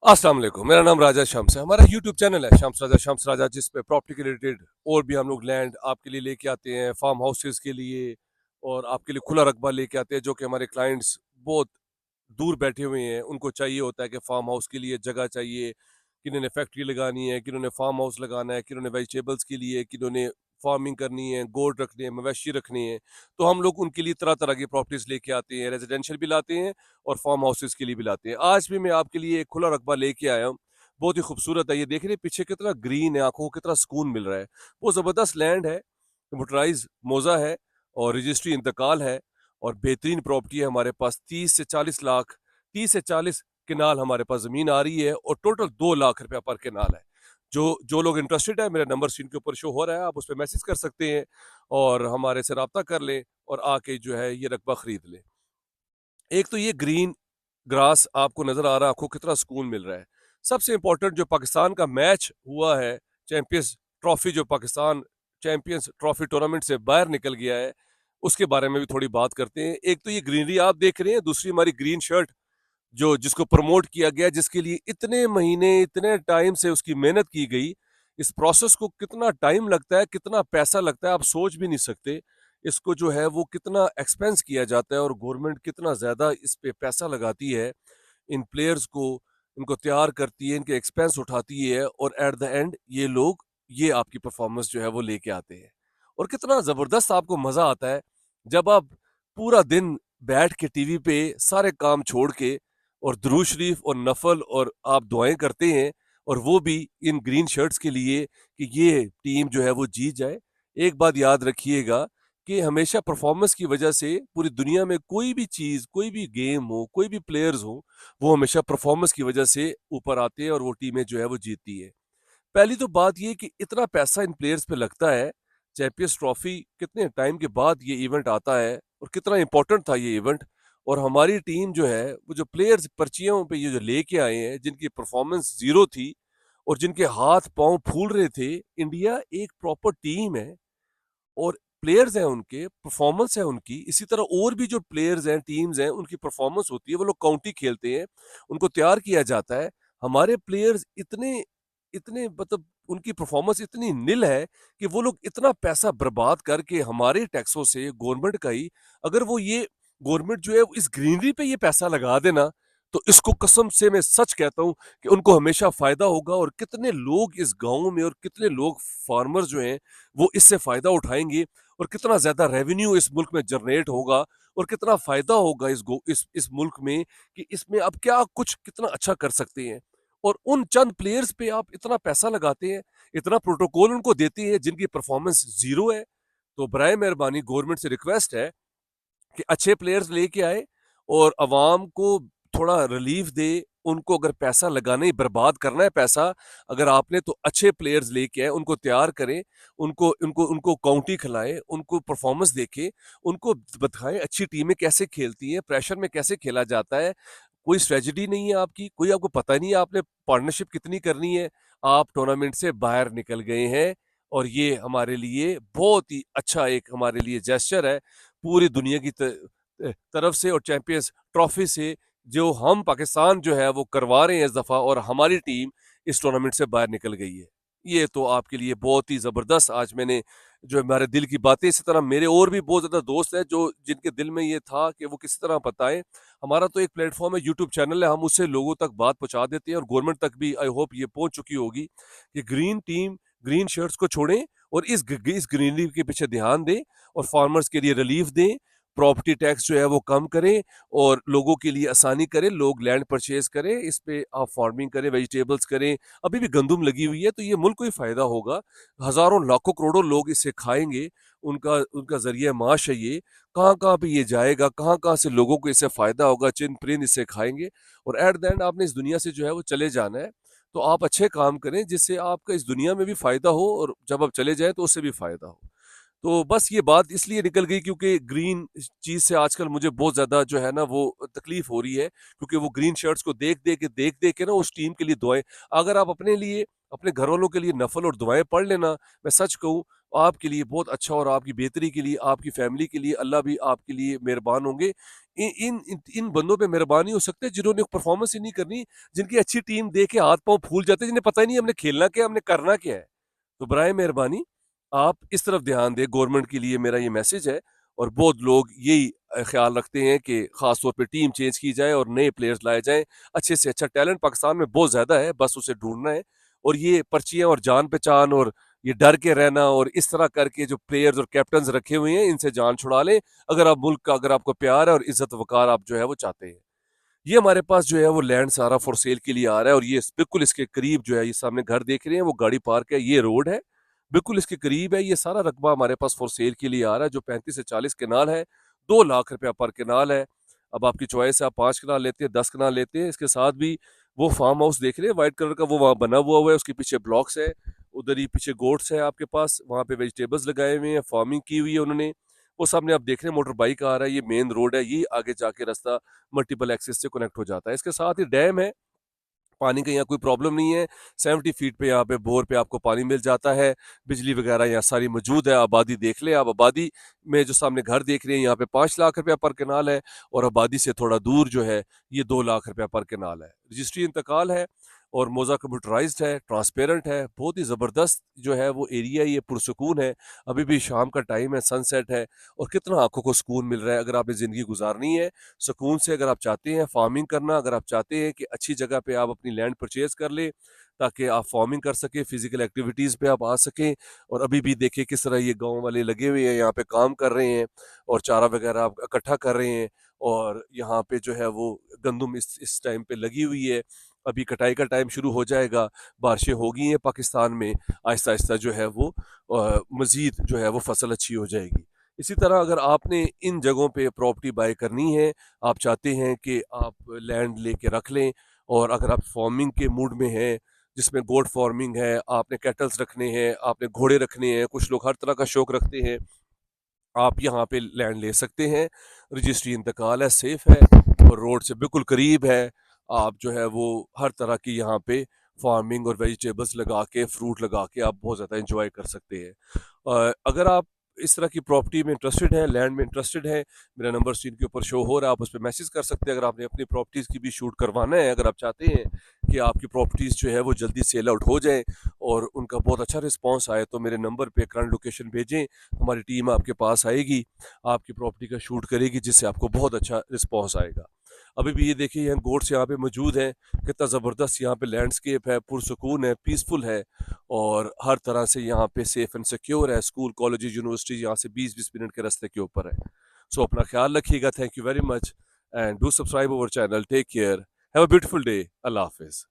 अस्सलाम वालेकुम। मेरा नाम राजा शम्स है। हमारा यूट्यूब चैनल है शम्स राजा जिस पे प्रॉपर्टी के रिलेटेड और भी हम लोग लैंड आपके लिए लेके आते हैं, फार्म हाउसेस के लिए और आपके लिए खुला रकबा लेके आते हैं, जो कि हमारे क्लाइंट्स बहुत दूर बैठे हुए हैं, उनको चाहिए होता है कि फार्म हाउस के लिए जगह चाहिए, किन्होंने फैक्ट्री लगानी है, किन्होंने फार्म हाउस लगाना है, किन्होंने वेजिटेबल्स के लिए, किन्होंने फार्मिंग करनी है, गोट रखने हैं, मवेशी रखने हैं। तो हम लोग उनके लिए तरह तरह की प्रॉपर्टीज लेके आते हैं, रेजिडेंशियल भी लाते हैं और फार्म हाउसेस के लिए भी लाते हैं। आज भी मैं आपके लिए एक खुला रकबा लेके आया हूँ। बहुत ही खूबसूरत है। ये देख रहे हैं पीछे कितना ग्रीन है, आंखों को कितना सुकून मिल रहा है। वो जबरदस्त लैंड है, मोटराइज मौजा है और रजिस्ट्री इंतकाल है और बेहतरीन प्रॉपर्टी है हमारे पास। 30 से 40 लाख, 30 से 40 किनाल हमारे पास जमीन आ रही है और टोटल 2 लाख रुपया पर किनाल है। जो जो लोग इंटरेस्टेड है, मेरा नंबर स्क्रीन के ऊपर शो हो रहा है, आप उस पर मैसेज कर सकते हैं और हमारे से रब्ता कर लें और आके जो है ये रकबा खरीद लें। एक तो ये ग्रीन ग्रास आपको नजर आ रहा है, आपको कितना सुकून मिल रहा है। सबसे इंपॉर्टेंट, जो पाकिस्तान का मैच हुआ है, चैंपियंस ट्रॉफी, जो पाकिस्तान चैंपियंस ट्रॉफी टूर्नामेंट से बाहर निकल गया है, उसके बारे में भी थोड़ी बात करते हैं। एक तो ये ग्रीनरी आप देख रहे हैं, दूसरी हमारी ग्रीन शर्ट जो जिसको प्रमोट किया गया, जिसके लिए इतने महीने इतने टाइम से उसकी मेहनत की गई। इस प्रोसेस को कितना टाइम लगता है, कितना पैसा लगता है, आप सोच भी नहीं सकते। इसको जो है वो कितना एक्सपेंस किया जाता है और गवर्नमेंट कितना ज्यादा इस पे पैसा लगाती है, इन प्लेयर्स को, इनको तैयार करती है, इनके एक्सपेंस उठाती है और एट द एंड ये लोग ये आपकी परफॉर्मेंस जो है वो लेके आते हैं। और कितना जबरदस्त आपको मजा आता है जब आप पूरा दिन बैठ के टीवी पे सारे काम छोड़ के और दुरूद शरीफ और नफल और आप दुआएं करते हैं, और वो भी इन ग्रीन शर्ट्स के लिए कि ये टीम जो है वो जीत जाए। एक बात याद रखिएगा कि हमेशा परफॉर्मेंस की वजह से पूरी दुनिया में कोई भी चीज, कोई भी गेम हो, कोई भी प्लेयर्स हो, वो हमेशा परफॉर्मेंस की वजह से ऊपर आते हैं और वो टीमें जो है वो जीतती है। पहली तो बात ये कि इतना पैसा इन प्लेयर्स पे लगता है। चैंपियंस ट्रॉफी कितने टाइम के बाद ये इवेंट आता है और कितना इंपॉर्टेंट था ये इवेंट। और हमारी टीम जो है वो जो प्लेयर्स पर्चियों पे ये जो लेके आए हैं, जिनकी परफॉर्मेंस जीरो थी और जिनके हाथ पांव फूल रहे थे, इंडिया एक प्रॉपर टीम है और प्लेयर्स हैं, उनके परफॉर्मेंस है उनकी। इसी तरह और भी जो प्लेयर्स हैं, टीम्स हैं, उनकी परफॉर्मेंस होती है, वो लोग काउंटी खेलते हैं, उनको तैयार किया जाता है। हमारे प्लेयर्स इतने इतने मतलब उनकी परफॉर्मेंस इतनी निल है कि वो लोग इतना पैसा बर्बाद करके हमारे टैक्सों से, गवर्नमेंट का ही, अगर वो ये गवर्नमेंट जो है इस ग्रीनरी पे ये पैसा लगा देना, तो इसको कसम से मैं सच कहता हूं कि उनको हमेशा फायदा होगा। और कितने लोग इस गांव में और कितने लोग फार्मर जो हैं वो इससे फायदा उठाएंगे और कितना ज्यादा रेवेन्यू इस मुल्क में जनरेट होगा और कितना फायदा होगा इस मुल्क में कि इसमें अब क्या कुछ कितना अच्छा कर सकते हैं। और उन चंद प्लेयर्स पे आप इतना पैसा लगाते हैं, इतना प्रोटोकॉल उनको देते हैं जिनकी परफॉर्मेंस जीरो है। तो बराए मेहरबानी गवर्नमेंट से रिक्वेस्ट है कि अच्छे प्लेयर्स लेके आए और अवाम को थोड़ा रिलीफ दे। उनको अगर पैसा लगाना ही, बर्बाद करना है पैसा अगर आपने, तो अच्छे प्लेयर्स लेके आए, उनको तैयार करें, उनको उनको उनको काउंटी खिलाएं, उनको परफॉर्मेंस देखें, उनको बताएं अच्छी टीमें कैसे खेलती हैं, प्रेशर में कैसे खेला जाता है। कोई स्ट्रेटजी नहीं है आपकी, कोई आपको पता नहीं है आपने पार्टनरशिप कितनी करनी है। आप टूर्नामेंट से बाहर निकल गए हैं और ये हमारे लिए बहुत ही अच्छा एक हमारे लिए जेस्चर है पूरी दुनिया की तरफ से और चैंपियंस ट्रॉफी से, जो हम पाकिस्तान जो है वो करवा रहे हैं इस दफा और हमारी टीम इस टूर्नामेंट से बाहर निकल गई है। ये तो आपके लिए बहुत ही जबरदस्त आज मैंने जो हमारे दिल की बातें, इसी तरह मेरे और भी बहुत ज्यादा दोस्त हैं जो जिनके दिल में ये था कि वो किस तरह बताएं। हमारा तो एक प्लेटफॉर्म है, यूट्यूब चैनल है, हम उससे लोगों तक बात पहुंचा देते हैं और गवर्नमेंट तक भी आई होप ये पहुंच चुकी होगी कि ग्रीन टीम, ग्रीन शर्ट्स को छोड़ें और इस ग्रीनरी के पीछे ध्यान दें और फार्मर्स के लिए रिलीफ दें, प्रॉपर्टी टैक्स जो है वो कम करें और लोगों के लिए आसानी करें, लोग लैंड परचेज करें, इस पे आप फार्मिंग करें, वेजिटेबल्स करें। अभी भी गंदुम लगी हुई है तो ये मुल्क को ही फायदा होगा। हजारों लाखों करोड़ों लोग इससे खाएंगे, उनका उनका जरिया माश है ये। कहाँ कहाँ पे ये जाएगा, कहाँ कहाँ से लोगों को इससे फायदा होगा, चिन परिंद इससे खाएंगे। और एट द एंड आपने इस दुनिया से जो है वो चले जाना है, तो आप अच्छे काम करें जिससे आपका इस दुनिया में भी फायदा हो और जब आप चले जाए तो उससे भी फायदा हो। तो बस ये बात इसलिए निकल गई क्योंकि ग्रीन चीज से आजकल मुझे बहुत ज्यादा जो है ना वो तकलीफ हो रही है, क्योंकि वो ग्रीन शर्ट्स को देख देख के ना उस टीम के लिए दुआएं, अगर आप अपने लिए, अपने घर वालों के लिए नफल और दुआएं पढ़ लेना, मैं सच कहूँ, आपके लिए बहुत अच्छा और आपकी बेहतरी के लिए, आपकी फैमिली के लिए अल्लाह भी आपके लिए मेहरबान होंगे। इन बंदों पे मेहरबानी हो सकती है जिन्होंने परफॉर्मेंस ही नहीं करनी, जिनकी अच्छी टीम देख के हाथ-पाँव फूल जाते हैं, जिन्हें पता ही नहीं हमने खेलना क्या है, हमने करना क्या है। तो बराए मेहरबानी आप इस तरफ ध्यान दें, गवर्नमेंट के लिए मेरा ये मैसेज है। और बहुत लोग यही ख्याल रखते हैं कि खास तौर पे टीम चेंज की जाए और नए प्लेयर्स लाए जाएँ। अच्छे से अच्छा टैलेंट पाकिस्तान में बहुत ज़्यादा है, बस उसे ढूँढना है। और ये पर्चियाँ और जान-पहचान और ये डर के रहना और इस तरह करके जो प्लेयर्स और कैप्टन्स रखे हुए हैं, इनसे जान छुड़ा लें। अगर आप मुल्क का अगर आपको प्यार है और इज़्ज़त वक़ार आप जो है वो चाहते हैं। ये हमारे पास जो है वो लैंड सारा फॉर सेल के लिए आ रहा है और ये बिल्कुल इसके करीब जो है, ये सामने घर देख रहे हैं, वो गाड़ी पार्क है, ये रोड है। बिल्कुल इसके करीब है, ये सारा रकबा हमारे पास फॉर सेल के लिए आ रहा है, जो 35 से 40 कनाल है, 2 लाख रुपया पर कनाल है। अब आपकी चॉइस है, आप 5 कनाल लेते हैं, 10 कनाल लेते हैं। इसके साथ भी वो फार्म हाउस देख रहे हैं, व्हाइट कलर का, वो वहाँ बना हुआ है, उसके पीछे ब्लॉक्स है, उधर ही पीछे गोट्स है आपके पास, वहाँ पे वेजिटेबल्स लगाए हुए हैं, फार्मिंग की हुई है उन्होंने। वो सामने आप देख रहे हैं मोटर बाइक आ रहा है, ये मेन रोड है, ये आगे जाके रास्ता मल्टीपल एक्सेस से कनेक्ट हो जाता है। इसके साथ ही डैम है, पानी का यहाँ कोई प्रॉब्लम नहीं है। 70 फीट पे यहाँ पे बोर पे आपको पानी मिल जाता है। बिजली वगैरह यहाँ सारी मौजूद है। आबादी देख लें आप, आबादी में जो सामने घर देख रहे हैं, यहाँ पे 5 लाख रुपया पर कनाल है और आबादी से थोड़ा दूर जो है ये 2 लाख रुपया पर कनाल है। रजिस्ट्री इंतकाल है और मौज़ा कंप्यूटराइज्ड है, ट्रांसपेरेंट है, बहुत ही ज़बरदस्त जो है वो एरिया, ये पुरसुकून है। अभी भी शाम का टाइम है, सनसेट है और कितना आँखों को सुकून मिल रहा है। अगर आपने ज़िंदगी गुज़ारनी है सुकून से, अगर आप चाहते हैं फार्मिंग करना, अगर आप चाहते हैं कि अच्छी जगह पे आप अपनी लैंड परचेज़ कर लें, ताकि आप फार्मिंग कर सकें, फिज़िकल एक्टिविटीज़ पे आप आ सकें। और अभी भी देखिए किस तरह ये गाँव वाले लगे हुए हैं, यहाँ पे काम कर रहे हैं और चारा वगैरह आप इकट्ठा कर रहे हैं। और यहाँ पे जो है वो गंदुम इस टाइम पे लगी हुई है। अभी कटाई का टाइम शुरू हो जाएगा, बारिशें हो गई हैं पाकिस्तान में, आहिस्ता-आहिस्ता जो है वो मज़ीद जो है वो फसल अच्छी हो जाएगी। इसी तरह अगर आपने इन जगहों पे प्रॉपर्टी बाय करनी है, आप चाहते हैं कि आप लैंड लेके रख लें और अगर आप फार्मिंग के मूड में हैं, जिसमें गोट फार्मिंग है, आपने कैटल्स रखने हैं, आपने घोड़े रखने हैं, कुछ लोग हर तरह का शौक रखते हैं, आप यहाँ पे लैंड ले सकते हैं। रजिस्ट्री इंतकाल है, सेफ है और रोड से बिल्कुल करीब है। आप जो है वो हर तरह की यहाँ पे फार्मिंग और वेजिटेबल्स लगा के, फ्रूट लगा के आप बहुत ज़्यादा एंजॉय कर सकते हैं। अगर आप इस तरह की प्रॉपर्टी में इंटरेस्टेड हैं, लैंड में इंटरेस्टेड हैं, मेरा नंबर स्क्रीन के ऊपर शो हो रहा है, आप उस पे मैसेज कर सकते हैं। अगर आपने अपनी प्रॉपर्टीज़ की भी शूट करवाना है, अगर आप चाहते हैं कि आपकी प्रॉपर्टीज़ जो है वो जल्दी सेल आउट हो जाएँ और उनका बहुत अच्छा रिस्पॉन्स आए, तो मेरे नंबर पे करंट लोकेशन भेजें, हमारी टीम आपके पास आएगी, आपकी प्रॉपर्टी का शूट करेगी, जिससे आपको बहुत अच्छा रिस्पॉन्स आएगा। अभी भी ये देखिए यहाँ गोट्स यहाँ पे मौजूद हैं, कितना ज़बरदस्त यहाँ पे लैंडस्केप है, पुरसुकून है, पीसफुल है और हर तरह से यहाँ पे सेफ एंड सिक्योर है। स्कूल, कॉलेजेस, यूनिवर्सिटीज़ यहाँ से 20-20 मिनट के रास्ते के ऊपर है। सो अपना ख्याल रखिएगा। Thank you very much and do subscribe our channel. Take care. Have a beautiful day. अल्लाह हाफ़िज़।